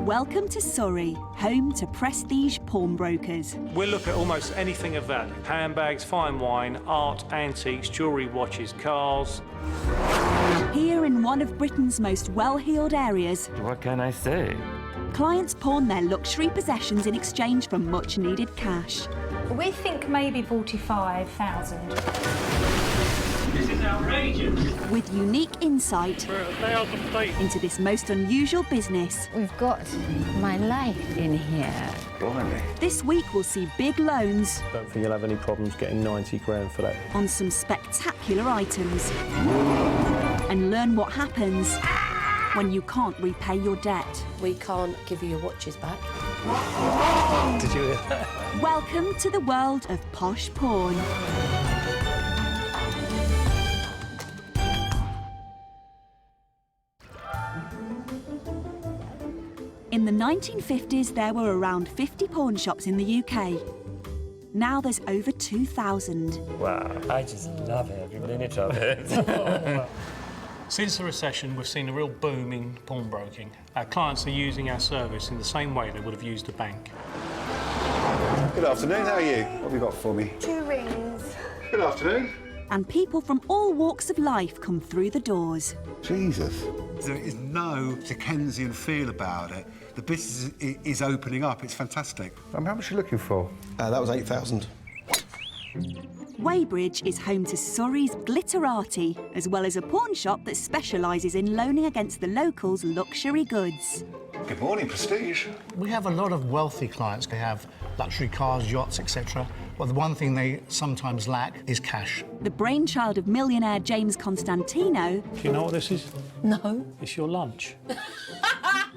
Welcome to Surrey, home to prestige pawnbrokers. We'll look at almost anything of that. Handbags, fine wine, art, antiques, jewellery, watches, cars. Here in one of Britain's most well-heeled areas, What can I say? clients pawn their luxury possessions in exchange for much-needed cash. We think maybe 45,000. This is outrageous. With unique insight into this most unusual business. We've got my life in here. Blimey. This week we'll see big loans Don't think you'll have any problems getting 90 grand for that. on some spectacular items. And learn what happens when you can't repay your debt. We can't give you your watches back. Did you hear that? Welcome to the world of Posh Pawn. In the 1950s, there were around 50 pawn shops in the UK. Now there's over 2,000. Wow, I just love every minute of it. Since the recession, we've seen a real boom in pawnbroking. Our clients are using our service in the same way they would have used a bank. Good afternoon, how are you? What have you got for me? 2 rings. Good afternoon. And people from all walks of life come through the doors. Jesus. There is no Dickensian feel about it. The business is opening up. It's fantastic. How much are you looking for? That was 8,000. Weybridge is home to Surrey's glitterati, as well as a pawn shop that specialises in loaning against the locals' luxury goods. Good morning, Prestige. We have a lot of wealthy clients. They have luxury cars, yachts, etc. Well, the one thing they sometimes lack is cash. The brainchild of millionaire James Constantino, Do you know what this is? No. It's your lunch.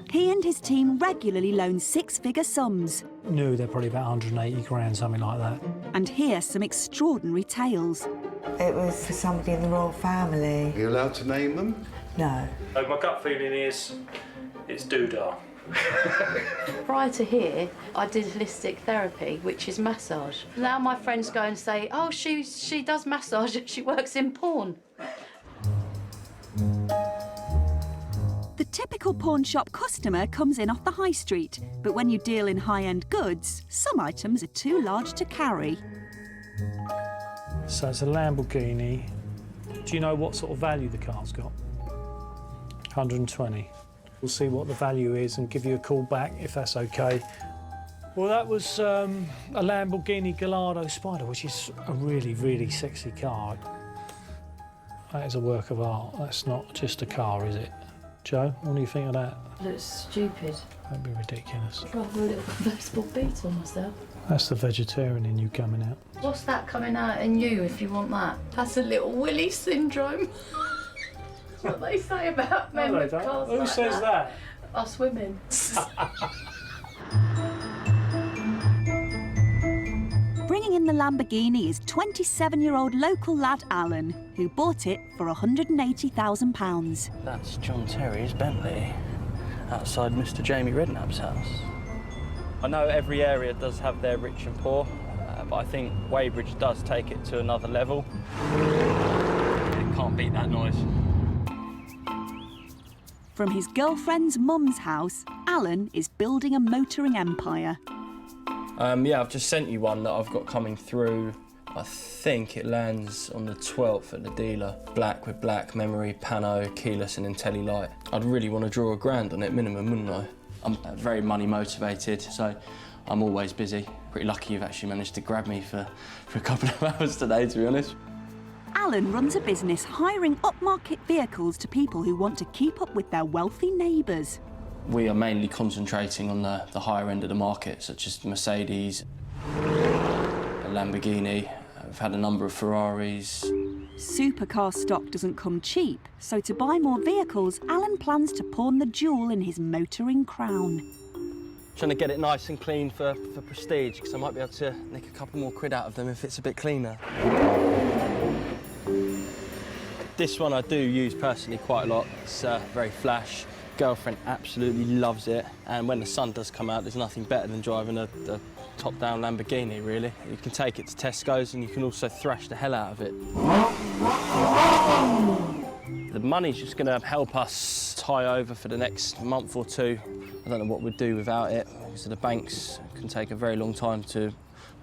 he and his team regularly loan six-figure sums. No, they're probably about 180 grand, something like that. And hear some extraordinary tales. It was for somebody in the royal family. Are you allowed to name them? No. My gut feeling is it's doodah. Prior to here, I did holistic therapy, which is massage. Now my friends go and say, oh, she does massage, she works in pawn. The typical pawn shop customer comes in off the high street, but when you deal in high-end goods, some items are too large to carry. So it's a Lamborghini. Do you know what sort of value the car's got? 120. We'll see what the value is and give you a call back if that's okay. Well, that was a Lamborghini Gallardo Spyder, which is a really, really sexy car. That is a work of art. That's not just a car, is it? Joe, what do you think of that? Looks stupid. That'd be ridiculous. I'd rather a little convertible beat on myself. That's the vegetarian in you coming out. What's that coming out in you if you want that? That's a little Willy syndrome. That's what they say about men with cars. Who says that? Us women. Bringing in the Lamborghini is 27-year-old local lad Alan, who bought it for £180,000. That's John Terry's Bentley, outside Mr. Jamie Redknapp's house. I know every area does have their rich and poor, but I think Weybridge does take it to another level. It can't beat that noise. From his girlfriend's mum's house, Alan is building a motoring empire. Yeah, I've just sent you one that I've got coming through. I think it lands on the 12th at the dealer. Black with black, memory, pano, keyless and IntelliLight. I'd really want to draw £1,000 on it minimum, wouldn't I? I'm very money motivated, so I'm always busy. Pretty lucky you've actually managed to grab me for a couple of hours today, to be honest. Alan runs a business hiring upmarket vehicles to people who want to keep up with their wealthy neighbours. We are mainly concentrating on the higher end of the market, such as Mercedes, a Lamborghini. We've had a number of Ferraris. Supercar stock doesn't come cheap, so to buy more vehicles, Alan plans to pawn the jewel in his motoring crown. Trying to get it nice and clean for prestige, because I might be able to nick a couple more quid out of them if it's a bit cleaner. This one I do use personally quite a lot. It's very flash. Girlfriend absolutely loves it, and when the sun does come out, there's nothing better than driving a top-down Lamborghini, really. You can take it to Tesco's and you can also thrash the hell out of it. The The money's just going to help us tie over for the next month or two. I don't know what we'd do without it, because the banks can take a very long time to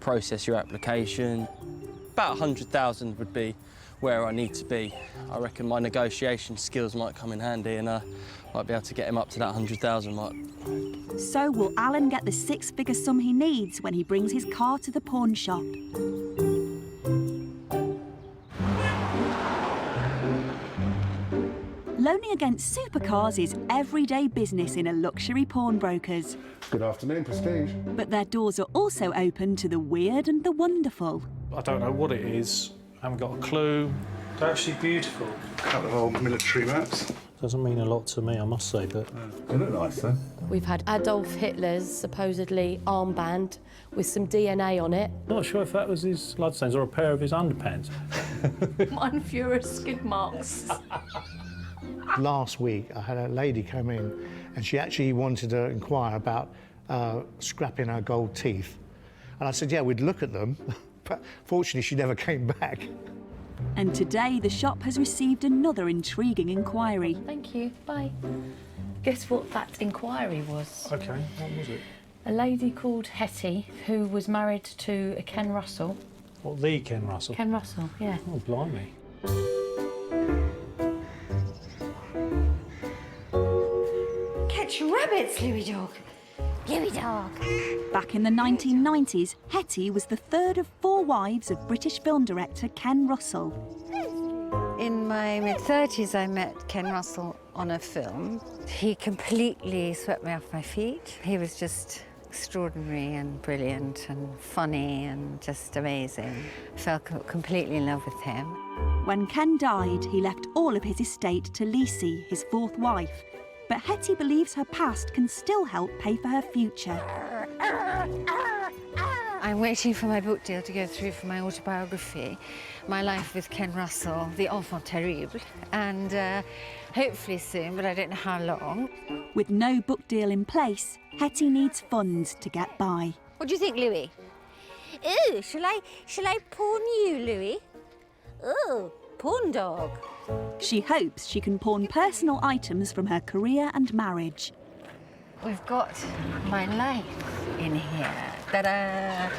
process your application. About 100,000 would be where I need to be. I reckon my negotiation skills might come in handy, and I might be able to get him up to that 100,000 mark. So will Alan get the six-figure sum he needs when he brings his car to the pawn shop? Loaning against supercars is everyday business in a luxury pawnbrokers. Good afternoon, Prestige. But their doors are also open to the weird and the wonderful. I don't know what it is. I haven't got a clue. They're actually beautiful. A couple of old military maps. Doesn't mean a lot to me, I must say, but... They look nice, though. We've had Adolf Hitler's supposedly armband with some DNA on it. Not sure if that was his bloodstains or a pair of his underpants. Mine fewer skid marks. Last week, I had a lady come in and she actually wanted to inquire about scrapping her gold teeth. And I said, yeah, we'd look at them. But fortunately, she never came back. And today, the shop has received another intriguing inquiry. Thank you, bye. Guess what that inquiry was? OK, what was it? A lady called Hetty, who was married to a Ken Russell. What, the Ken Russell? Ken Russell, yeah. Oh, blimey. Catch rabbits, Louis Dog. Louis Dog. Back in the 1990s, Hetty was the third of 4 wives of British film director Ken Russell. In my mid-30s, I met Ken Russell on a film. He completely swept me off my feet. He was just extraordinary and brilliant and funny and just amazing. I fell completely in love with him. When Ken died, he left all of his estate to Lisi, his 4th wife. But Hetty believes her past can still help pay for her future. I'm waiting for my book deal to go through for my autobiography, My Life with Ken Russell, The Enfant Terrible, and hopefully soon, but I don't know how long. With no book deal in place, Hetty needs funds to get by. What do you think, Louis? Ooh, shall I pawn you, Louis? Ooh, pawn dog. She hopes she can pawn personal items from her career and marriage. We've got my life in here. Ta-da!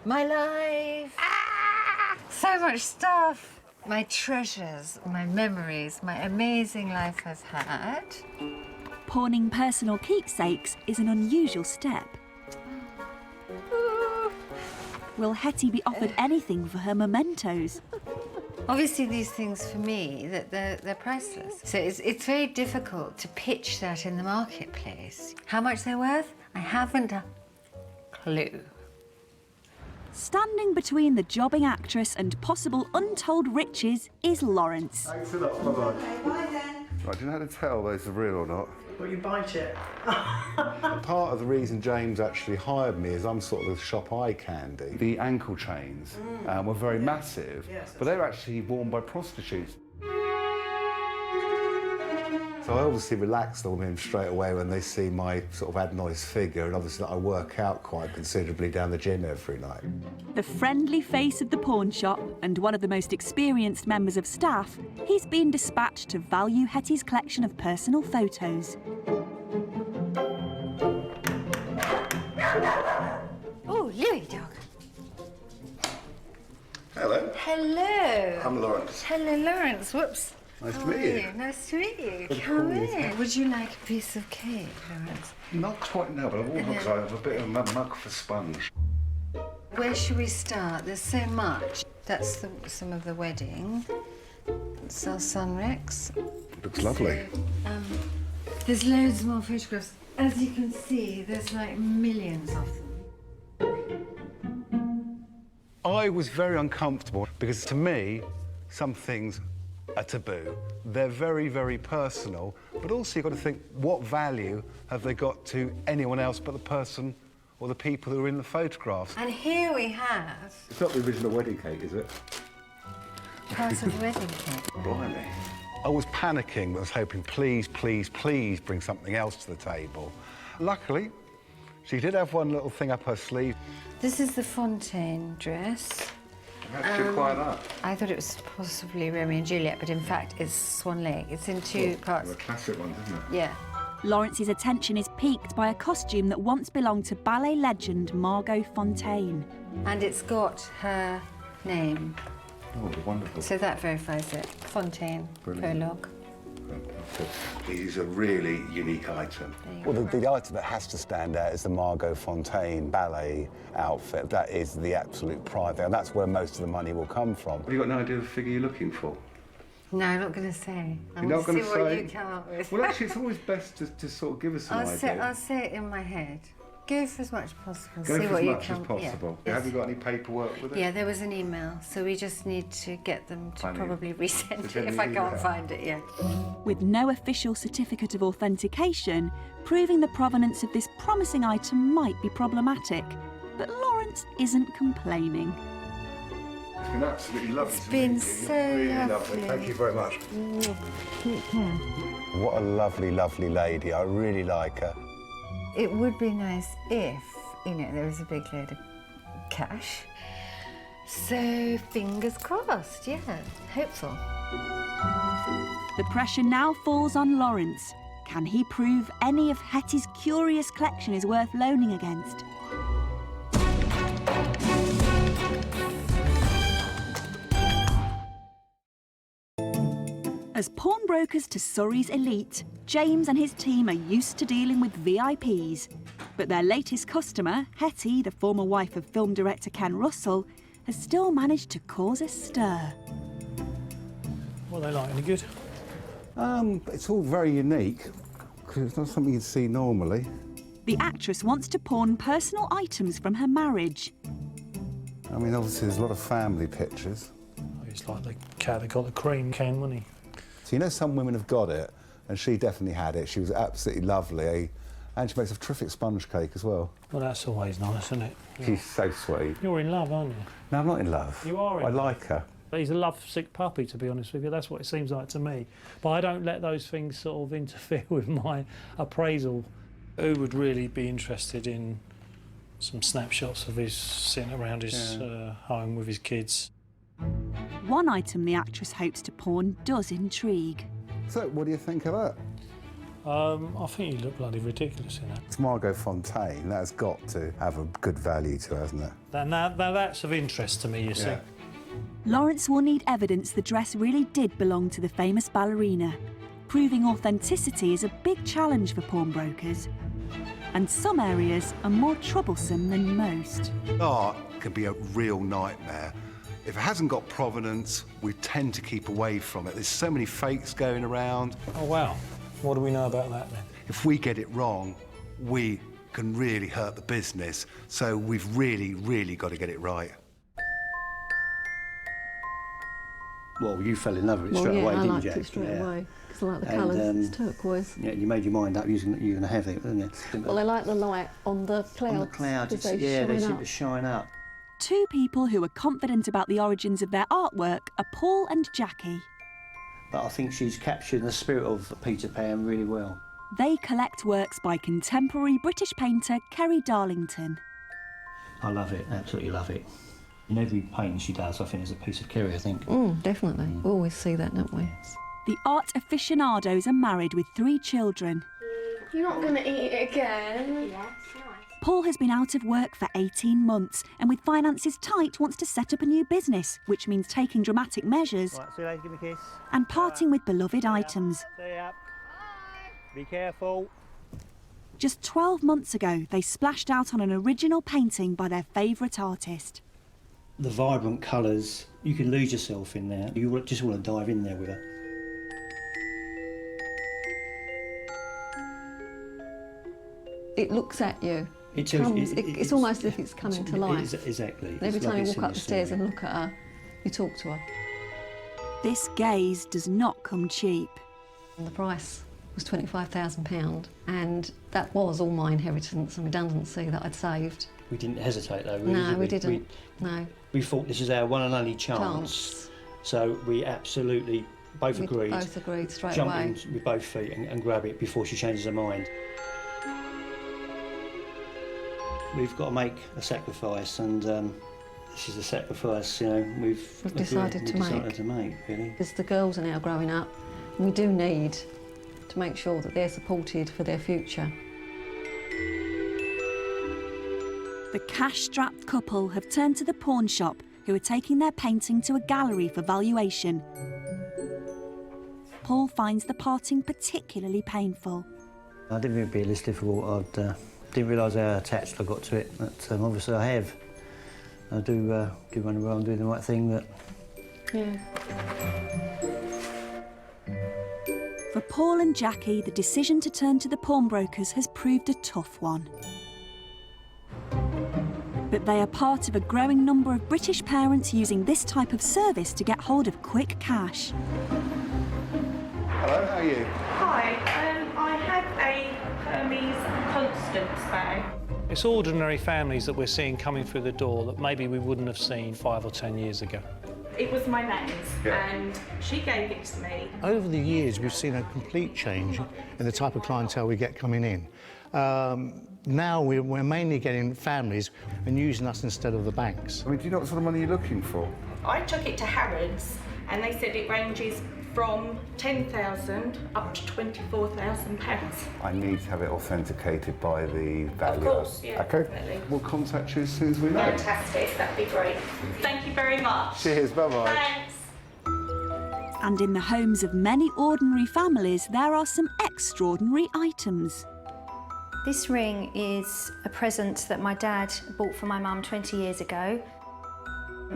My life! Ah! So much stuff! My treasures, my memories, my amazing life I've had. Pawning personal keepsakes is an unusual step. Will Hetty be offered anything for her mementos? Obviously, these things for me, they're priceless. So it's very difficult to pitch that in the marketplace. How much they're worth? I haven't a clue. Standing between the jobbing actress and possible untold riches is Lawrence. Thanks a lot. Bye-bye. Okay, bye then. I don't know how to tell whether it's real or not. Well, you bite it. Part of the reason James actually hired me is I'm sort of the shop eye candy. The ankle chains were very massive, but they were actually worn by prostitutes. So I obviously relaxed on him straight away when they see my sort of ad-noise figure, and obviously I work out quite considerably down the gym every night. The friendly face of the pawn shop and one of the most experienced members of staff, he's been dispatched to value Hetty's collection of personal photos. Oh, Louis Dog. Hello. Hello. I'm Lawrence. Hello, Lawrence. Whoops. Nice to meet you. Nice to meet you. Good Come to meet you. in. Would you like a piece of cake, Lawrence? Not quite now, but I will because I have a bit of a mug for sponge. Where should we start? There's so much. That's some of the wedding. It's our son Rex. Looks lovely. There's loads more photographs. As you can see, there's like millions of them. I was very uncomfortable because to me, some things are taboo. They're very, very personal, but also you've got to think, what value have they got to anyone else but the person or the people who are in the photographs? And here we have... It's not the original wedding cake, is it? part of the wedding cake. Blimey. I was panicking, but I was hoping, please, please, please bring something else to the table. Luckily, she did have one little thing up her sleeve. This is the Fontaine dress. How did you acquire that? I thought it was possibly Romeo and Juliet, but in fact it's Swan Lake. It's in two parts. A classic one, isn't it? Yeah. Lawrence's attention is piqued by a costume that once belonged to ballet legend Margot Fonteyn. And it's got her name. Oh, wonderful. So that verifies it. Fontaine, prologue. It is a really unique item. Well, the item that has to stand out is the Margot Fonteyn ballet outfit. That is the absolute pride there, and that's where most of the money will come from. Have you got no idea of the figure you're looking for? No, I'm not going to say. I'm You're not going going to to see what say? you come up with. Well, actually, it's always best to sort of give us an idea. I'll say it in my head. Go for as much as possible. Go see for what as you much can. as possible. Yeah. Have you got any paperwork with it? Yeah, there was an email, so we just need to get them to probably resend Send it if me I an can't email. find it, yeah. With no official certificate of authentication, proving the provenance of this promising item might be problematic. But Lawrence isn't complaining. It's been absolutely lovely It's to been meet you. so Really lovely. Thank you very much. What a lovely, lovely lady. I really like her. It would be nice if, there was a big load of cash. So, fingers crossed, yeah, hopeful. The pressure now falls on Lawrence. Can he prove any of Hetty's curious collection is worth loaning against? As pawnbrokers to Surrey's elite, James and his team are used to dealing with VIPs. But their latest customer, Hetty, the former wife of film director Ken Russell, has still managed to cause a stir. What are they like? Any good? It's all very unique, because it's not something you'd see normally. The actress wants to pawn personal items from her marriage. I mean, obviously, there's a lot of family pictures. It's like the cat that got the cream can, wasn't he? So, some women have got it, and she definitely had it. She was absolutely lovely, and she makes a terrific sponge cake as well. Well, that's always nice, isn't it? Yeah. She's so sweet. You're in love, aren't you? No, I'm not in love. You are in I love. like her. But he's a love-sick puppy, to be honest with you. That's what it seems like to me. But I don't let those things sort of interfere with my appraisal. Who would really be interested in some snapshots of his sitting around his home with his kids? One item the actress hopes to pawn does intrigue. So, what do you think of that? I think you look bloody ridiculous in that. It's Margot Fonteyn. That's got to have a good value to it, hasn't it? Now that's of interest to me, you see. Lawrence will need evidence the dress really did belong to the famous ballerina. Proving authenticity is a big challenge for pawnbrokers. And some areas are more troublesome than most. Art can be a real nightmare. If it hasn't got provenance, we tend to keep away from it. There's so many fakes going around. Oh, wow. What do we know about that, then? If we get it wrong, we can really hurt the business. So we've really, really got to get it right. Well, you fell in love with it straight away, didn't you, Jack? I liked it straight away, because I like the And, colours, it's turquoise. Yeah, you made your mind up, you're going to have it, didn't you? Well, I like the light on the clouds. On the clouds, because they they shine seem up. to shine up. Two people who are confident about the origins of their artwork are Paul and Jackie. But I think she's captured the spirit of Peter Pan really well. They collect works by contemporary British painter Kerry Darlington. I love it, absolutely love it. In every painting she does, I think there's a piece of Kerry, I think. Definitely. We always see that, don't we? The art aficionados are married with 3 children. You're not going to eat it again? Yes, Paul has been out of work for 18 months and with finances tight wants to set up a new business, which means taking dramatic measures Right, see you later, give me a kiss. and parting with beloved items. See ya. Be careful. Just 12 months ago, they splashed out on an original painting by their favourite artist. The vibrant colours, you can lose yourself in there. You just want to dive in there with her. It looks at you. It's almost as if it's coming to life. Exactly. And every time you walk up the stairs and look at her, you talk to her. This gaze does not come cheap. And the price was £25,000, and that was all my inheritance and redundancy that I'd saved. We didn't hesitate though, really, No, did we didn't. No. We thought this is our one and only chance. So we absolutely both agreed. Both agreed straight jump away. in with both feet and grab it before she changes her mind. We've got to make a sacrifice, and this is a sacrifice, you know, we've decided to make, really. Because the girls are now growing up, and we do need to make sure that they're supported for their future. The cash-strapped couple have turned to the pawn shop, who are taking their painting to a gallery for valuation. Paul finds the parting particularly painful. I didn't think it'd be this difficult. I didn't realise how attached I got to it, but obviously I have. I do give one well, I'm doing the right thing, but... Yeah. For Paul and Jackie, the decision to turn to the pawnbrokers has proved a tough one. But they are part of a growing number of British parents using this type of service to get hold of quick cash. Hello, how are you? Hi, I have a Hermes Constance bag. It's ordinary families that we're seeing coming through the door that maybe we wouldn't have seen 5 or 10 years ago. It was my nan's, and she gave it to me. Over the years, we've seen a complete change in the type of clientele we get coming in. Now we're mainly getting families and using us instead of the banks. I mean, do you know what sort of money you're looking for? I took it to Harrods, and they said it ranges from £10,000 up to £24,000. I need to have it authenticated by the valuer. Of course, yeah. Okay. Definitely. We'll contact you as soon as we know. Fantastic, that'd be great. Thank you very much. Cheers, bye-bye. Thanks. And in the homes of many ordinary families, there are some extraordinary items. This ring is a present that my dad bought for my mum 20 years ago.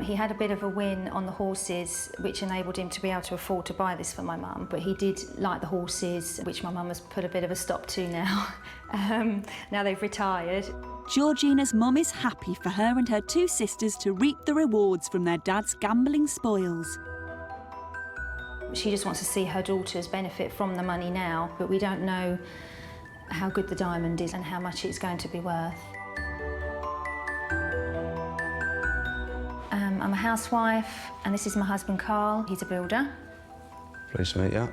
He had a bit of a win on the horses, which enabled him to be able to afford to buy this for my mum. But he did like the horses, which my mum has put a bit of a stop to now. Now they've retired. Georgina's mum is happy for her and her 2 sisters to reap the rewards from their dad's gambling spoils. She just wants to see her daughters benefit from the money now, but we don't know how good the diamond is and how much it's going to be worth. I'm a housewife, and this is my husband Carl. He's a builder. Pleased to meet you.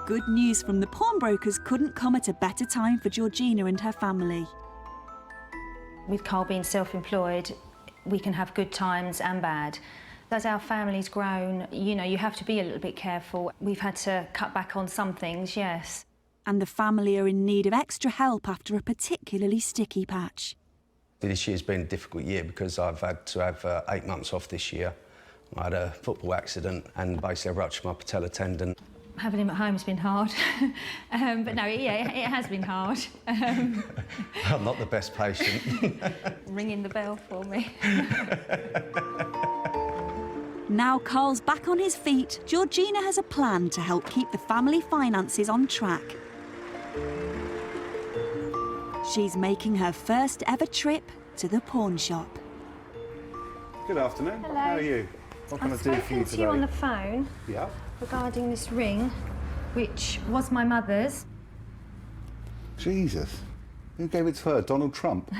Good news from the pawnbrokers couldn't come at a better time for Georgina and her family. With Carl being self-employed, we can have good times and bad. As our family's grown, you know, you have to be a little bit careful. We've had to cut back on some things, yes. And the family are in need of extra help after a particularly sticky patch. This year's been a difficult year because I've had to have 8 months off this year. I had a football accident and basically I ruptured my patella tendon. Having him at home has been hard. But no, yeah, it has been hard. I'm not the best patient. Ringing the bell for me. Now Carl's back on his feet, Georgina has a plan to help keep the family finances on track. She's making her first ever trip to the pawn shop. Good afternoon. Hello. How are you? What can I do for you I've spoken to today? you on the phone Yeah. regarding this ring, which was my mother's. Jesus. Who gave it to her? Donald Trump?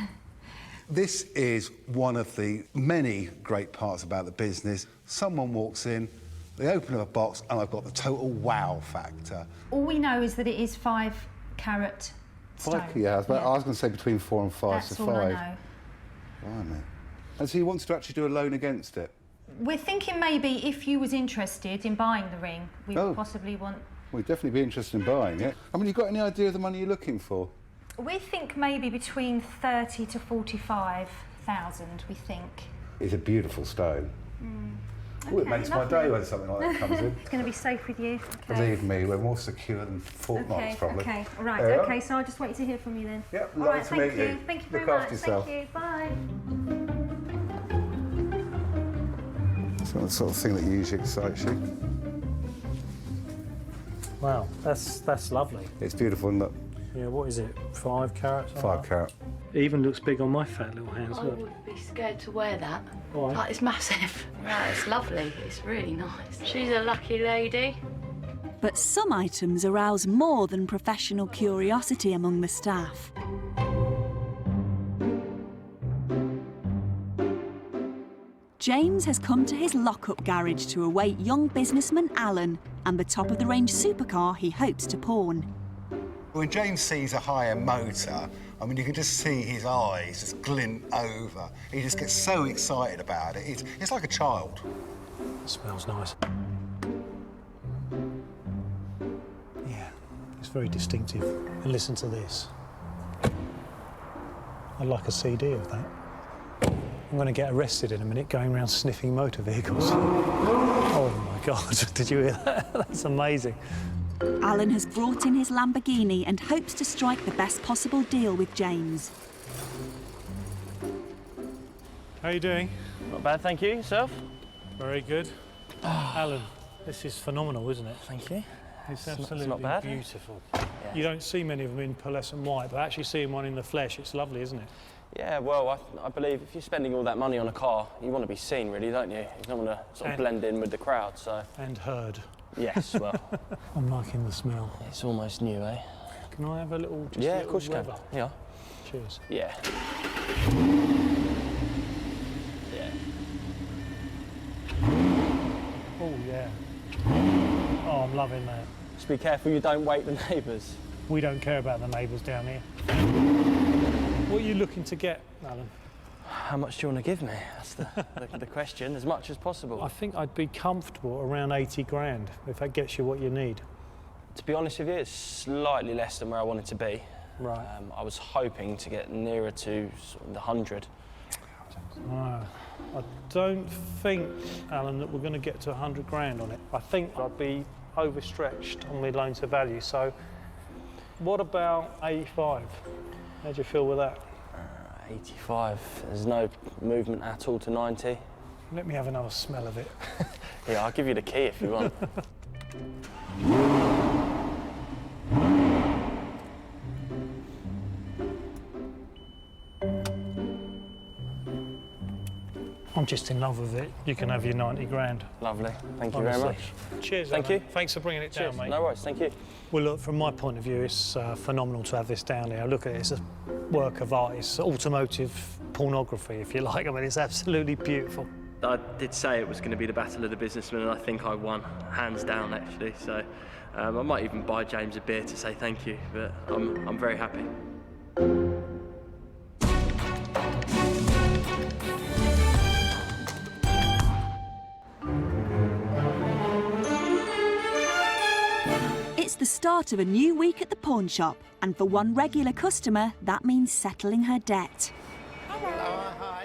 This is one of the many great parts about the business. Someone walks in, they open up a box, and I've got the total wow factor. All we know is that it is 5 carat stone. Yeah, I was going to say between 4 and 5, That's so all 5. I know. Blimey. And so you wanted to actually do a loan against it? We're thinking maybe if you was interested in buying the ring, we Oh. would possibly want... We'd definitely be interested in buying it. I mean, you got any idea of the money you're looking for? We think maybe between 30 to 45,000, we think. It's a beautiful stone. Oh, it Okay, makes my lovely. day when something like that comes in. It's going to be safe with you. Okay. Believe me, we're more secure than Fort Knox, Okay, probably. okay, right, There you are. okay, so I'll just wait to hear from you then. Yep, All lovely right, to thank meet you. you. Thank you very Look much. after yourself. Thank you, bye. It's not the sort of thing that usually excites you. Wow, that's lovely. It's beautiful, isn't it? Yeah, what is it, 5 carats? 5 carat. It even looks big on my fat little hands, I look. would be scared to wear that. Why? Like, it's massive. Yeah, it's lovely. It's really nice. She's a lucky lady. But some items arouse more than professional curiosity among the staff. James has come to his lock-up garage to await young businessman Alan and the top-of-the-range supercar he hopes to pawn. When James sees a high-end motor, I mean, you can just see his eyes just glint over. He just gets so excited about it. It's like a child. It smells nice. Yeah, it's very distinctive. And listen to this. I'd like a CD of that. I'm going to get arrested in a minute going around sniffing motor vehicles. Oh my God, did you hear that? That's amazing. Alan has brought in his Lamborghini and hopes to strike the best possible deal with James. How are you doing? Not bad, thank you. Yourself? Very good. Alan, this is phenomenal, isn't it? Thank you. It's absolutely not bad. beautiful. Yeah. You don't see many of them in pearlescent white, but actually seeing one in the flesh, it's lovely, isn't it? Yeah, well, I believe if you're spending all that money on a car, you want to be seen, really, don't you? You don't want to sort of blend in with the crowd, so... And heard. Yes, well... I'm liking the smell. It's almost new, eh? Can I have a little... Just Yeah, a of course you can. rev-up? Yeah. Cheers. Yeah. Yeah. Oh, yeah. Oh, I'm loving that. Just be careful you don't wake the neighbours. We don't care about the neighbours down here. What are you looking to get, Alan? How much do you want to give me? That's the question, as much as possible. I think I'd be comfortable around 80 grand, if that gets you what you need. To be honest with you, it's slightly less than where I wanted to be. Right. I was hoping to get nearer to sort of the 100. I don't think, Alan, that we're going to get to 100 grand on it. I think I'd be overstretched on my loan to value, so what about 85? How do you feel with that? 85. There's no movement at all to 90. Let me have another smell of it. Yeah, I'll give you the key if you want. I'm just in love with it. You can have your 90 grand. Lovely. Thank you Honestly. very much. Cheers, Thank Alan. you. Thanks for bringing it down, Cheers. mate. No worries, thank you. Well, look, from my point of view, it's phenomenal to have this down here. Look at it, it's a work of art. It's automotive pornography, if you like. I mean, it's absolutely beautiful. I did say it was going to be the battle of the businessmen, and I think I won, hands down, actually. So I might even buy James a beer to say thank you, but I'm very happy. It's the start of a new week at the pawn shop, and for one regular customer, that means settling her debt.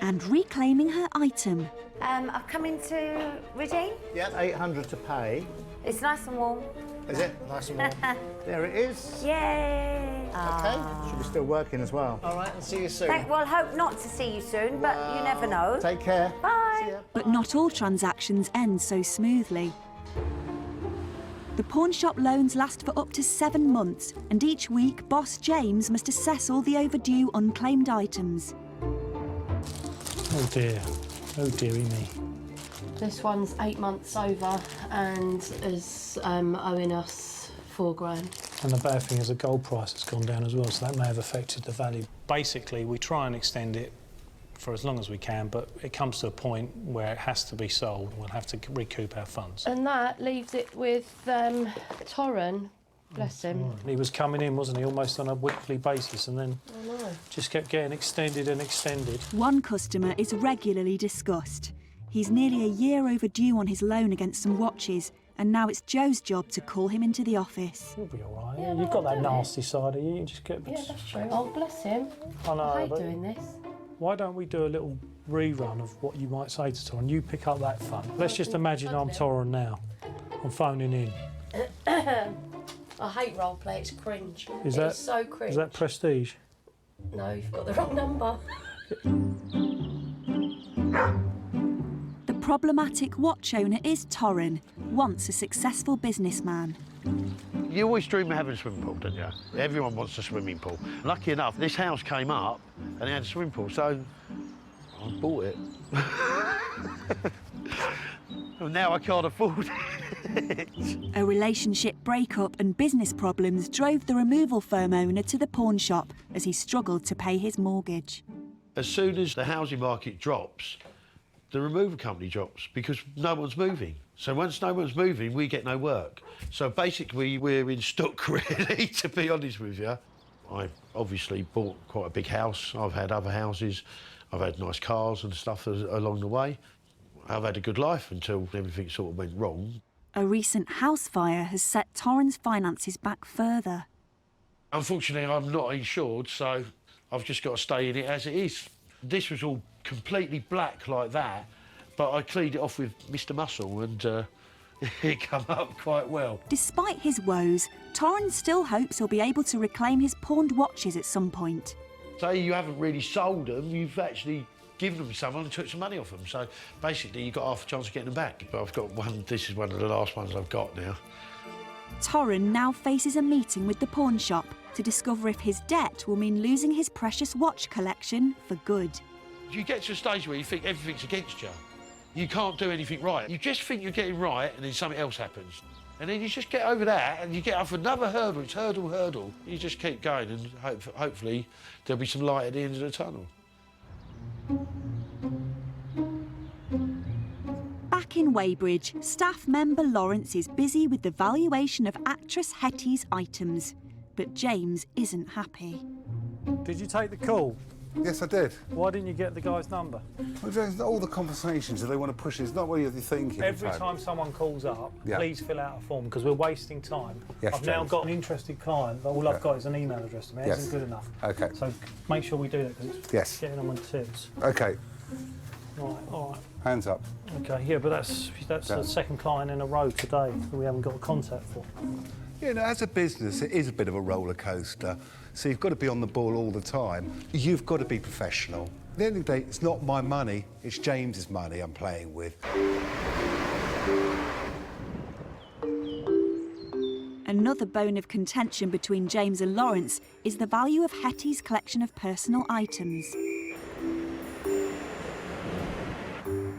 And reclaiming her item. I've come in to redeem. Yeah, 800 to pay. It's nice and warm. Is it? Nice and warm. There it is. Yay! Okay, should be still working as well. All right, I'll see you soon. Well, hope not to see you soon, but you never know. Take care. Bye. But not all transactions end so smoothly. The pawn shop loans last for up to 7 months, and each week, boss James must assess all the overdue unclaimed items. Oh dear. Oh dearie me. This one's 8 months over and is owing us £4,000. And the bad thing is the gold price has gone down as well, so that may have affected the value. Basically, we try and extend it for as long as we can, but it comes to a point where it has to be sold. We'll have to recoup our funds. And that leaves it with Torren, bless him. He was coming in, wasn't he, almost on a weekly basis, and then just kept getting extended and extended. One customer is regularly discussed. He's nearly a year overdue on his loan against some watches, and now it's Joe's job to call him into the office. You'll be all right. Yeah, You've got that nasty side of you. You just get... Yeah, that's true. Oh, bless him. I know, I hate but doing this. why don't we do a little rerun of what you might say to Torren? You pick up that fun. Let's just imagine I'm Torren now. I'm phoning in. I hate role play, it's cringe. Is It's so cringe. Is that prestige? No, you've got the wrong number. The problematic watch owner is Torren, once a successful businessman. You always dream of having a swimming pool, don't you? Everyone wants a swimming pool. Lucky enough, this house came up and it had a swimming pool, so I bought it. And now I can't afford it. A relationship breakup and business problems drove the removal firm owner to the pawn shop as he struggled to pay his mortgage. As soon as the housing market drops, the removal company drops because no one's moving. So once no one's moving, we get no work. So basically, we're in stock, really, to be honest with you. I obviously bought quite a big house. I've had other houses. I've had nice cars and stuff along the way. I've had a good life until everything sort of went wrong. A recent house fire has set Torran's finances back further. Unfortunately, I'm not insured, so I've just got to stay in it as it is. This was all completely black like that, but I cleaned it off with Mr. Muscle and it come up quite well. Despite his woes, Torran still hopes he'll be able to reclaim his pawned watches at some point. Say you haven't really sold them, you've actually given them to someone and took some money off them. So basically, you've got half a chance of getting them back. But I've got one, this is one of the last ones I've got now. Torran now faces a meeting with the pawn shop to discover if his debt will mean losing his precious watch collection for good. You get to a stage where you think everything's against you. You can't do anything right. You just think you're getting right and then something else happens. And then you just get over that and you get up another hurdle. It's hurdle, hurdle. You just keep going and hopefully there'll be some light at the end of the tunnel. Back in Weybridge, staff member Lawrence is busy with the valuation of actress Hetty's items. But James isn't happy. Did you take the call? Yes, I did. Why didn't you get the guy's number? Well, James, all the conversations, if they want to push it, it's not what you're thinking. Every time someone calls up, please fill out a form, because we're wasting time. Yes, I've now James. got an interested client, but all I've got is an email address to me. It Yes. isn't good enough. OK. So make sure we do that, because it's Yes. getting on my tits. OK. Right, all right. Hands up. OK, yeah, but that's the second client in a row today that we haven't got a contact for. You know, as a business, it is a bit of a roller coaster. So you've got to be on the ball all the time. You've got to be professional. At the end of the day, it's not my money, it's James's money I'm playing with. Another bone of contention between James and Lawrence is the value of Hetty's collection of personal items.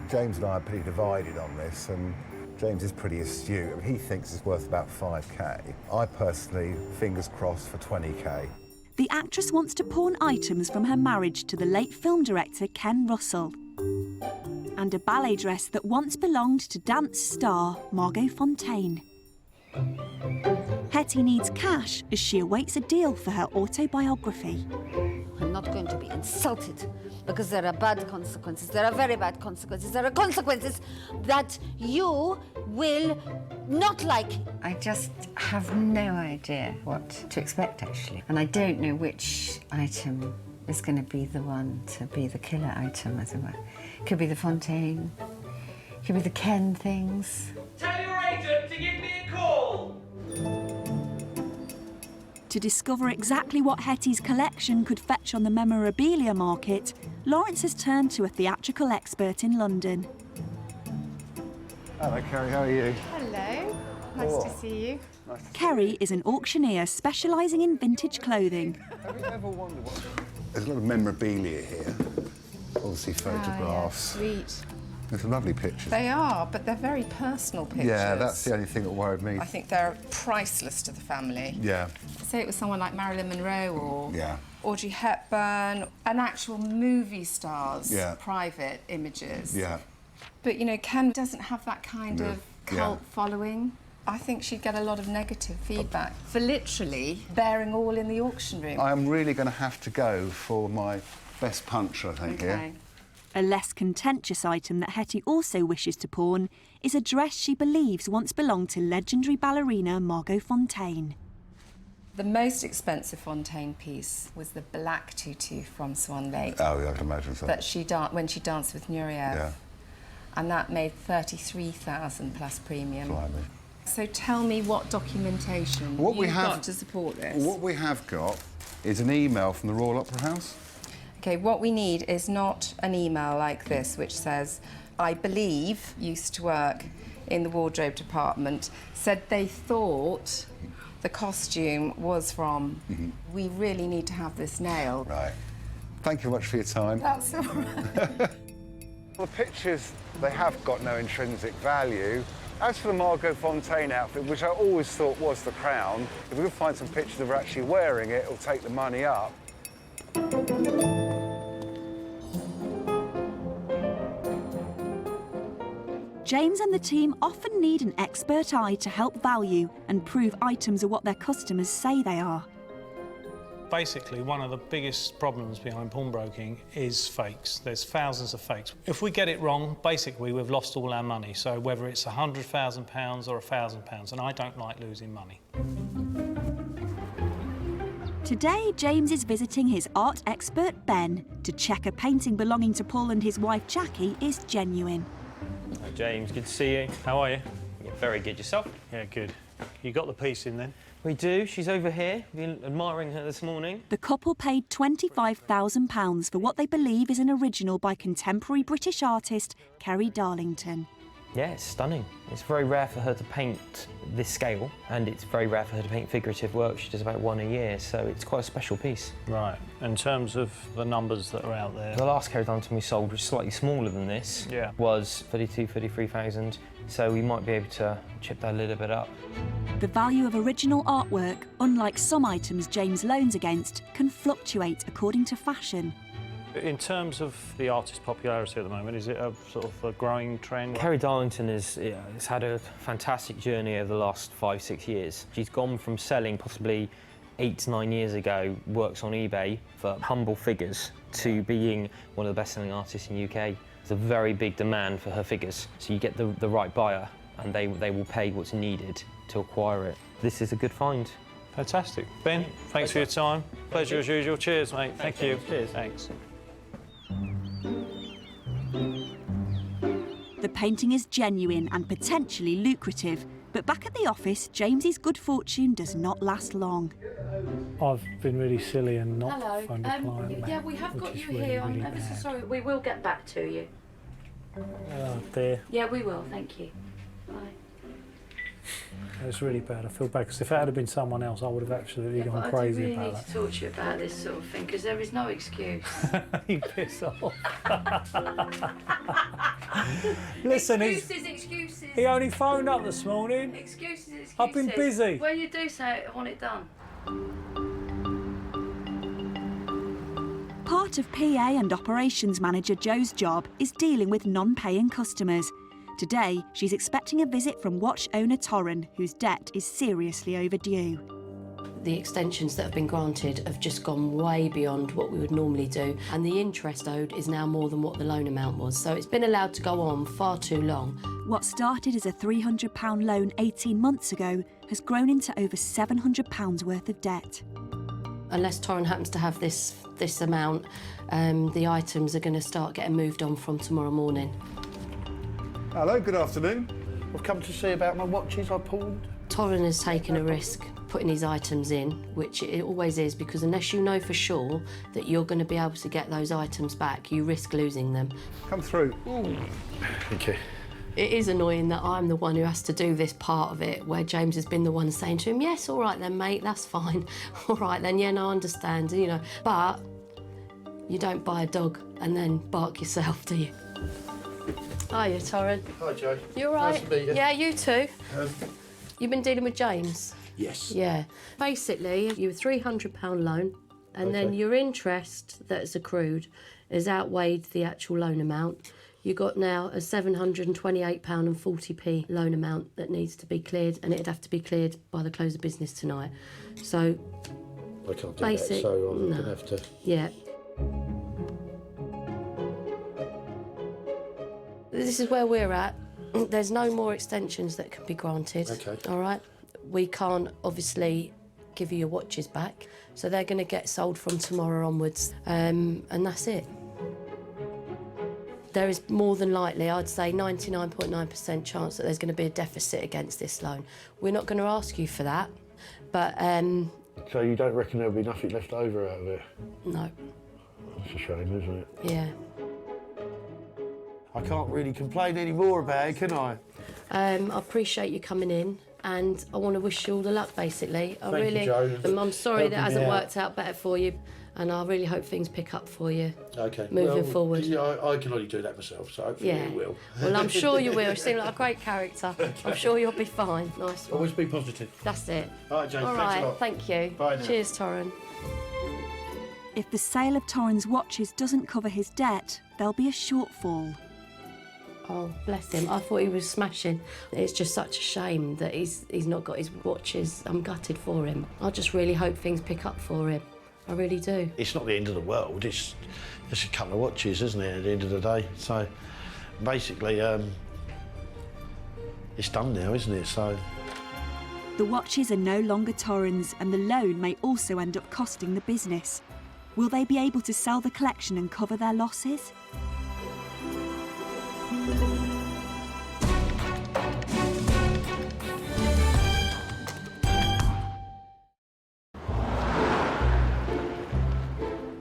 James and I are pretty divided on this, and James is pretty astute. I mean, he thinks it's worth about 5K. I personally, fingers crossed for 20K. The actress wants to pawn items from her marriage to the late film director Ken Russell. And a ballet dress that once belonged to dance star Margot Fonteyn. Hetty needs cash as she awaits a deal for her autobiography. I'm not going to be insulted because there are bad consequences. There are very bad consequences. There are consequences that you will not like. I just have no idea what to expect, actually. And I don't know which item is going to be the one to be the killer item, as it were. Could be the Fontaine. Could be the Ken things. Tell your agent to give me a call! To discover exactly what Hetty's collection could fetch on the memorabilia market, Lawrence has turned to a theatrical expert in London. Hello, Kerry, how are you? Hello, nice to see you. Kerry is an auctioneer specialising in vintage clothing. Have you ever wondered what... There's a lot of memorabilia here. Obviously photographs. Oh, yeah, sweet. There's some lovely pictures. They are, but they're very personal pictures. Yeah, that's the only thing that worried me. I think they're priceless to the family. Yeah. Say it was someone like Marilyn Monroe or Yeah. Audrey Hepburn, an actual movie star's Yeah. private images. Yeah. But, you know, Ken doesn't have that kind of Yeah. cult following. I think she'd get a lot of negative feedback for literally bearing all in the auction room. I'm really going to have to go for my best punch, I think, here. A less contentious item that Hetty also wishes to pawn is a dress she believes once belonged to legendary ballerina Margot Fonteyn. The most expensive Fontaine piece was the black tutu from Swan Lake. Oh, yeah, I can imagine so. That she when she danced with Nureyev. Yeah. And that made 33,000 plus premium. Blimey. So tell me what documentation you've got to support this. What we have got is an email from the Royal Opera House. OK, what we need is not an email like this, which says, I believe, used to work in the wardrobe department, said they thought the costume was from. We really need to have this nailed. Right. Thank you very much for your time. That's all right. The pictures, they have got no intrinsic value. As for the Margot Fonteyn outfit, which I always thought was the crown, if we can find some pictures of her actually wearing it, it'll take the money up. James and the team often need an expert eye to help value and prove items are what their customers say they are. Basically, one of the biggest problems behind pawnbroking is fakes. There's thousands of fakes. If we get it wrong, basically we've lost all our money. So whether it's £100,000 or £1,000, and I don't like losing money. Today, James is visiting his art expert Ben to check a painting belonging to Paul and his wife Jackie is genuine. Hi James, good to see you. How are you? Yeah, very good. Yourself? Yeah, good. You got the piece in then? We do. She's over here. Been admiring her this morning. The couple paid £25,000 for what they believe is an original by contemporary British artist Kerry Darlington. Yeah, it's stunning. It's very rare for her to paint this scale, and it's very rare for her to paint figurative work. She does about one a year, so it's quite a special piece. Right. In terms of the numbers that are out there? The last Kerry Darlington we sold, which is slightly smaller than this, was 33,000, so we might be able to chip that a little bit up. The value of original artwork, unlike some items James loans against, can fluctuate according to fashion. In terms of the artist's popularity at the moment, is it a sort of a growing trend? Kerry Darlington has had a fantastic journey over the last 5-6 years. She's gone from selling possibly 8 to 9 years ago works on eBay for humble figures to being one of the best-selling artists in the UK. There's a very big demand for her figures, so you get the right buyer and they will pay what's needed to acquire it. This is a good find. Fantastic. Ben, thanks for your time. Pleasure as usual. Cheers, mate. Thank you. Cheers. Thanks. The painting is genuine and potentially lucrative, but back at the office, James's good fortune does not last long. I've been really silly and not phoned a Hello. client. Yeah, we have got you really, here. really I'm ever so bad. sorry. We will get back to you. Oh dear. Yeah, we will. Thank you. Bye. It's really bad. I feel bad because if it had been someone else, I would have absolutely gone But crazy I do really about need to talk to you about this sort of thing because there is no excuse. that. You piss off. Listen, Excuses. he only phoned up this morning. Excuses. I've been busy. When you do say it, I want it done. Part of PA and operations manager Joe's job is dealing with non-paying customers. Today, she's expecting a visit from watch owner Torren, whose debt is seriously overdue. The extensions that have been granted have just gone way beyond what we would normally do, and the interest owed is now more than what the loan amount was, so it's been allowed to go on far too long. What started as a £300 loan 18 months ago has grown into over £700 worth of debt. Unless Torren happens to have this amount, the items are going to start getting moved on from tomorrow morning. Hello, good afternoon. I've come to see about my watches I pawned. Torren has taken a risk putting his items in, which it always is, because unless you know for sure that you're going to be able to get those items back, you risk losing them. Come through. Thank you. It is annoying that I'm the one who has to do this part of it, where James has been the one saying to him, yes, all right then, mate, that's fine. All right then, yeah, no, I understand, you know. But you don't buy a dog and then bark yourself, do you? Hiya, Torren. Hi, Joe. You all right? Nice to meet you. Yeah, you too. You've been dealing with James? Yes. Yeah. Basically, you were £300 loan, and then your interest that's accrued has outweighed the actual loan amount. You got now a £728.40 loan amount that needs to be cleared, and it'd have to be cleared by the close of business tonight. So, I can't do that, so I'm going to have to... Yeah. This is where we're at. There's no more extensions that can be granted. Okay. All right? We can't obviously give you your watches back, so they're going to get sold from tomorrow onwards, and that's it. There is more than likely, I'd say 99.9% chance that there's going to be a deficit against this loan. We're not going to ask you for that, but... So you don't reckon there'll be nothing left over out of it? No. That's a shame, isn't it? Yeah. I can't really complain any more about it, can I? I appreciate you coming in, and I want to wish you all the luck, basically. Thank you, Joe. I'm sorry that it hasn't Helping me worked out better for you, and I really hope things pick up for you. Okay. Moving forward. Yeah, I can only do that myself, so hopefully Yeah. you will. Well, I'm sure you will. You seem like a great character. I'm sure you'll be fine. Nice one. Always be positive. That's it. All right, James, All thanks a right, lot. thank you. Bye now. Cheers, Torren. If the sale of Torren's watches doesn't cover his debt, there'll be a shortfall. Oh, bless him. I thought he was smashing. It's just such a shame that he's not got his watches. I'm gutted for him. I just really hope things pick up for him. I really do. It's not the end of the world, it's a couple of watches, isn't it, at the end of the day? So, basically, it's done now, isn't it? So. The watches are no longer Torrens, and the loan may also end up costing the business. Will they be able to sell the collection and cover their losses?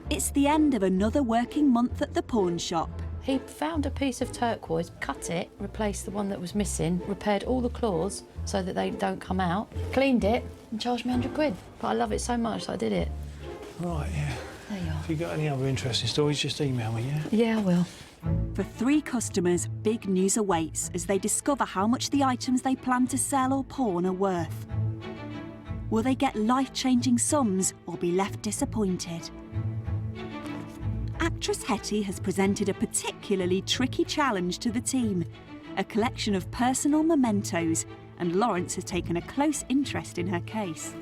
It's the end of another working month at the pawn shop. He found a piece of turquoise, cut it, replaced the one that was missing, repaired all the claws so that they don't come out, cleaned it and charged me 100 quid. But I love it so much that I did it. Right, yeah. There you are. If you've got any other interesting stories, just email me, yeah? Yeah, I will. For 3 customers, big news awaits as they discover how much the items they plan to sell or pawn are worth. Will they get life-changing sums or be left disappointed? Actress Hetty has presented a particularly tricky challenge to the team, a collection of personal mementos, and Lawrence has taken a close interest in her case.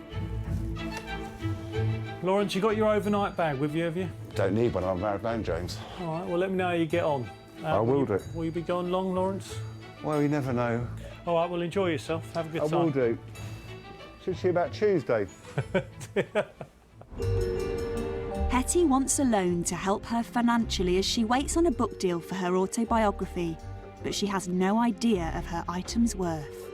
Lawrence, you got your overnight bag with you, have you? Don't need one, I'm a married man, James. All right, well, let me know how you get on. I will do. Will you be gone long, Lawrence? Well, you never know. All right, well, enjoy yourself. Have a good time. I will do. Should see you about Tuesday. Hetty wants a loan to help her financially as she waits on a book deal for her autobiography, but she has no idea of her item's worth.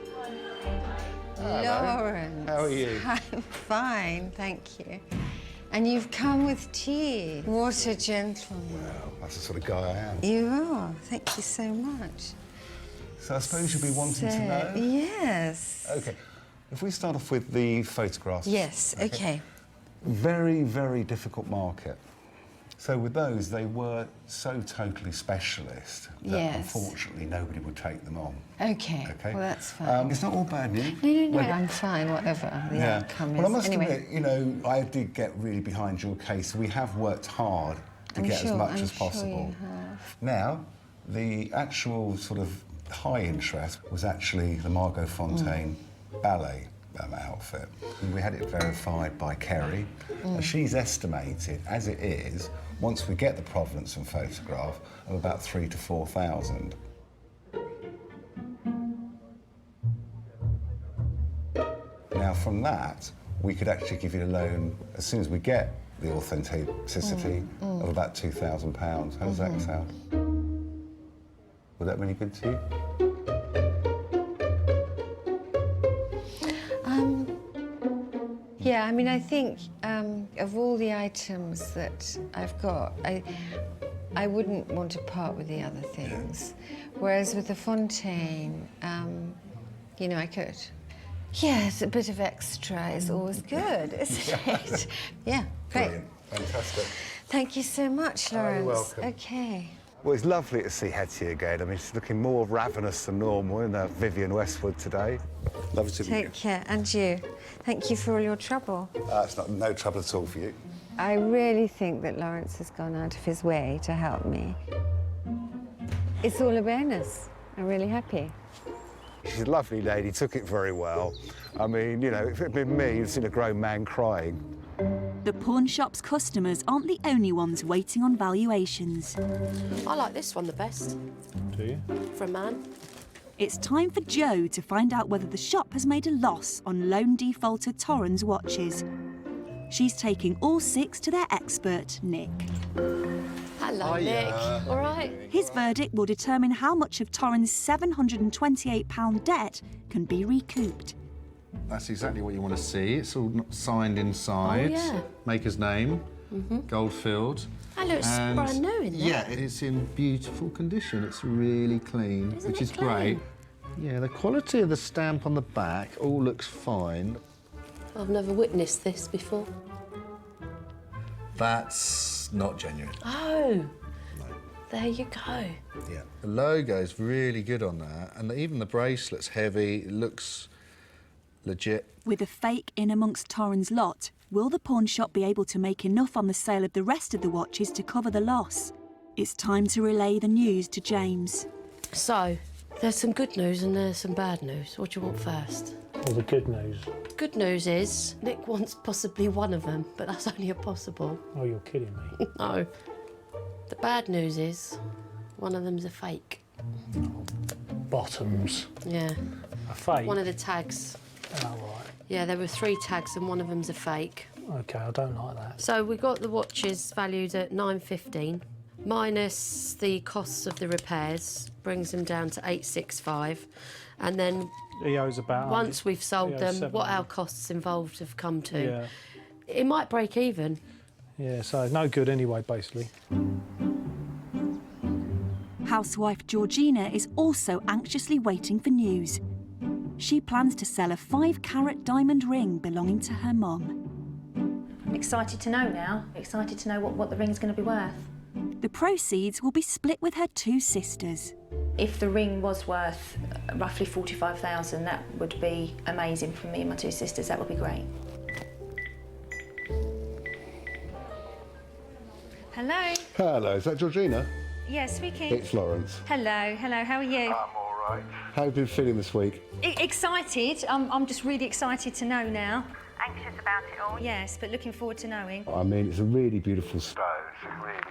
Lawrence. How are you? I'm fine, thank you. And you've come with tea. What a gentleman. Well, that's the sort of guy I am. You are. Thank you so much. So I suppose you'll be wanting to know? Yes. OK. If we start off with the photographs. Yes, OK. Very, very difficult market. So with those, they were so totally specialist that unfortunately nobody would take them on. OK, well, that's fine. It's not all bad news. No, I'm fine, whatever the outcome is. Well, I must anyway. admit, you know, I did get really behind your case. We have worked hard to get as much as possible. Sure you have. Now, the actual sort of high interest was actually the Margot Fontaine ballet outfit. And we had it verified by Kerry. And she's estimated, as it is, once we get the provenance and photograph, of about 3,000 to 4,000. Now, from that, we could actually give you a loan as soon as we get the authenticity of about £2,000. How does that sound? Would that be any good to you? Yeah, I mean, I think of all the items that I've got, I wouldn't want to part with the other things. Whereas with the Fontaine, you know, I could. Yes, a bit of extra is always good, isn't it? Yeah, great. Brilliant. Fantastic. Thank you so much, Lawrence. You're welcome. OK. Well, it's lovely to see Hetty again. I mean, she's looking more ravenous than normal in Vivian Westwood today. Lovely to meet you. Take care, and you. Thank you for all your trouble. It's no trouble at all for you. I really think that Lawrence has gone out of his way to help me. It's all a bonus. I'm really happy. She's a lovely lady, took it very well. I mean, you know, if it had been me, you'd seen a grown man crying. The pawn shop's customers aren't the only ones waiting on valuations. I like this one the best. Do you? For a man. It's time for Joe to find out whether the shop has made a loss on loan defaulter Torrens watches. She's taking all 6 to their expert, Nick. Hello, Nick. All right? His verdict will determine how much of Torrens' £728 debt can be recouped. That's exactly what you want to see. It's all signed inside. Oh, yeah. Maker's name, gold-filled. That looks brand new in there. Yeah, it's in beautiful condition. It's really clean, which is great. Yeah, the quality of the stamp on the back all looks fine. I've never witnessed this before. That's not genuine. Oh, there you go. Yeah, the logo's really good on that, and even the bracelet's heavy. It looks legit. With a fake in amongst Torrens' lot, will the pawn shop be able to make enough on the sale of the rest of the watches to cover the loss? It's time to relay the news to James. So, there's some good news and there's some bad news. What do you want first? Well, the good news. Good news is Nick wants possibly one of them, but that's only a possible. Oh, you're kidding me. No. The bad news is one of them's a fake. Bottoms. Yeah. A fake? One of the tags. Oh, right. Yeah, there were 3 tags and one of them's a fake. OK, I don't like that. So we got the watches valued at $915, minus the costs of the repairs, brings them down to $865, and then He owes about... once we've sold he them, owes what our $700. costs involved have come to. Yeah. It might break even. Yeah, so no good anyway, basically. Housewife Georgina is also anxiously waiting for news. She plans to sell a 5-carat diamond ring belonging to her mum. I'm excited to know now. Excited to know what the ring's going to be worth. The proceeds will be split with her 2 sisters. If the ring was worth roughly $45,000, that would be amazing for me and my 2 sisters. That would be great. Hello. Hello, is that Georgina? Yeah, speaking. It's Lawrence. Hello, how are you? All right. How have you been feeling this week? Excited. I'm just really excited to know now. Anxious about it all? Yes, but looking forward to knowing. I mean, it's a really beautiful stone. It really is.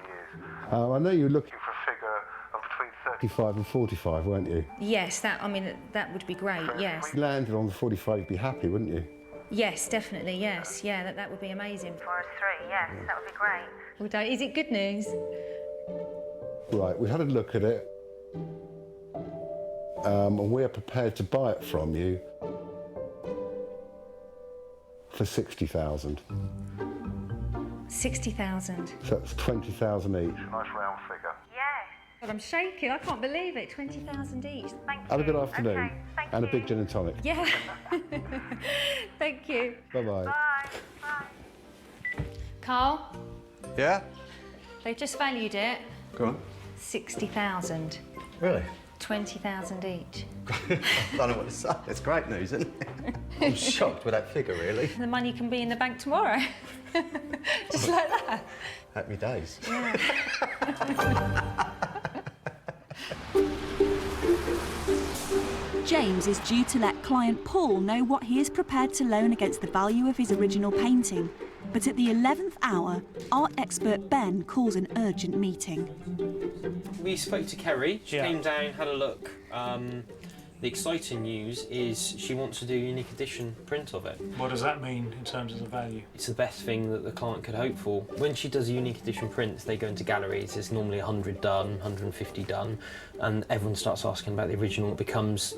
I know you were looking for a figure of between 35 and 45, weren't you? Yes, that would be great, yes. If you landed on the 45, you'd be happy, wouldn't you? Yes, definitely, yes. Yeah, that would be amazing. For us 3, yes, that would be great. Is it good news? Right, we had a look at it. And we're prepared to buy it from you for 60,000. 60,000. So that's 20,000 each. Nice round figure. Yes. God, I'm shaking. I can't believe it. 20,000 each. Thank you. Have a good afternoon. Okay, thank and you. a big gin and tonic. Yeah. Thank you. Bye-bye. Bye. Carl, Yeah? they've just valued it. Go on. 60,000. Really? 20,000 each. I don't know what to say. It's great news, isn't it? I'm shocked with that figure, really. The money can be in the bank tomorrow. Just like that. Happy days. Yeah. James is due to let client Paul know what he is prepared to loan against the value of his original painting. But at the 11th hour, art expert Ben calls an urgent meeting. We spoke to Kerry. She Yeah. came down, had a look. The exciting news is she wants to do a unique edition print of it. What does that mean in terms of the value? It's the best thing that the client could hope for. When she does a unique edition prints, they go into galleries. There's normally 100 done, 150 done, and everyone starts asking about the original. It becomes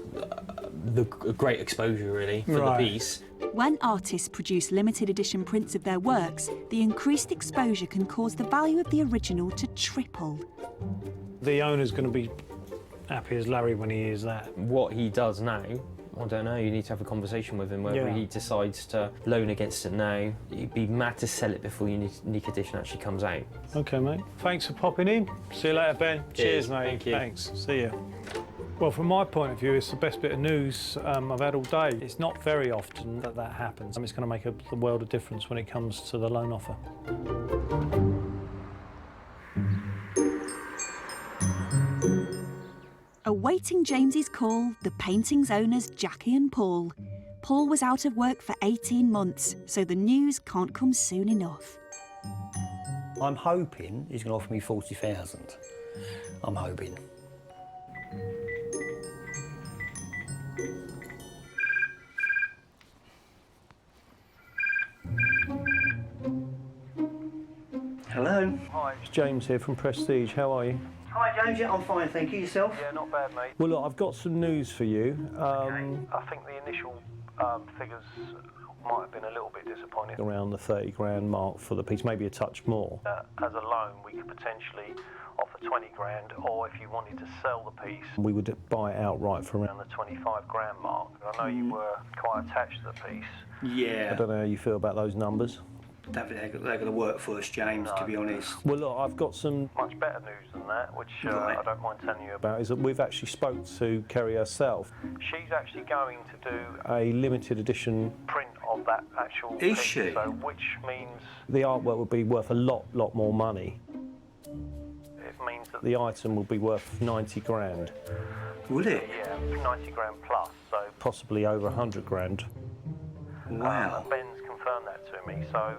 a great exposure, really, for the piece. When artists produce limited edition prints of their works, the increased exposure can cause the value of the original to triple. The owner's going to be happy as Larry when he hears that. What he does now, I don't know, you need to have a conversation with him whether he decides to loan against it now. You'd be mad to sell it before the unique edition actually comes out. OK, mate. Thanks for popping in. See you later, Ben. Cheers, mate. Thank you. Thanks. See you. Well, from my point of view, it's the best bit of news I've had all day. It's not very often that that happens. It's going to make a world of difference when it comes to the loan offer. Awaiting James's call, the painting's owners Jackie and Paul. Paul was out of work for 18 months, so the news can't come soon enough. I'm hoping he's going to offer me 40,000. I'm hoping. Hello. Hi. It's James here from Prestige. How are you? Hi, James. Yeah, I'm fine, thank you. Yourself? Yeah, not bad, mate. Well, look, I've got some news for you. I think the initial figures might have been a little bit disappointing. Around the 30 grand mark for the piece, maybe a touch more. As a loan, we could potentially offer 20 grand, or if you wanted to sell the piece, We would buy it outright for around... around the 25 grand mark. I know you were quite attached to the piece. Yeah. I don't know how you feel about those numbers. Don't think they're going to work for us, James, to be honest. Well, look, I've got some... Much better news than that, which I don't mind telling you about. about is that we've actually spoke to Kerry herself. She's actually going to do A limited edition... print of that actual Is piece, she? so which means The artwork would be worth a lot more money. it means means that the item will be worth 90 grand. Would it? Yeah, 90 grand plus, so... Possibly over 100 grand. Wow. Ben's confirmed that to me, so...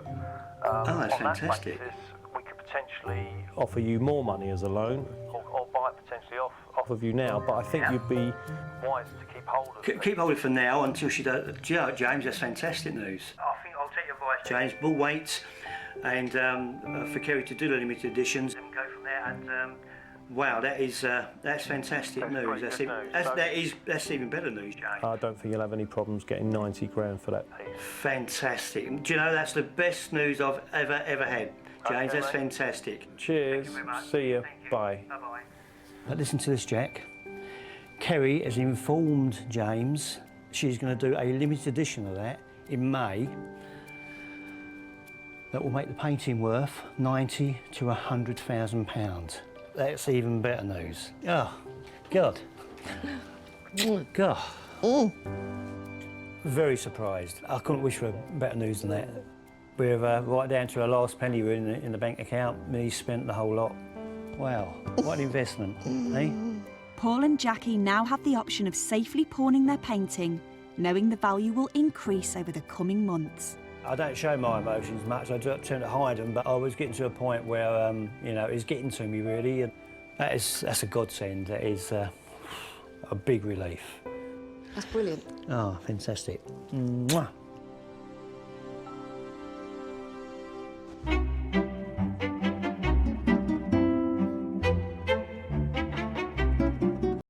Oh, that's on fantastic. That basis, we could potentially... Offer you more money as a loan. Or buy it potentially off Of you now, but I think you'd be wise to keep hold of it. Keep hold of it for now until she does. Do you know, James, that's fantastic news. I think I'll take your advice. James, bull weights, and for Kerry to do the limited editions and go from there. And wow, that's fantastic news. That's even better news, James. I don't think you'll have any problems getting 90 grand for that piece. Fantastic. Do you know that's the best news I've ever had, James? Okay, that's mate. fantastic. Cheers. See you. Bye. Bye-bye. But listen to this, Jack. Kerry has informed James she's going to do a limited edition of that in May that will make the painting worth £90,000 to £100,000. That's even better news. Oh, God. God. Very surprised. I couldn't wish for better news than that. We're right down to our last penny in the bank account. Me spent the whole lot. Wow, what an investment, eh? Paul and Jackie now have the option of safely pawning their painting, knowing the value will increase over the coming months. I don't show my emotions much, I tend to hide them, but I was getting to a point where, you know, it's getting to me really, and that's a godsend. That is a big relief. That's brilliant. Oh, fantastic. Mwah.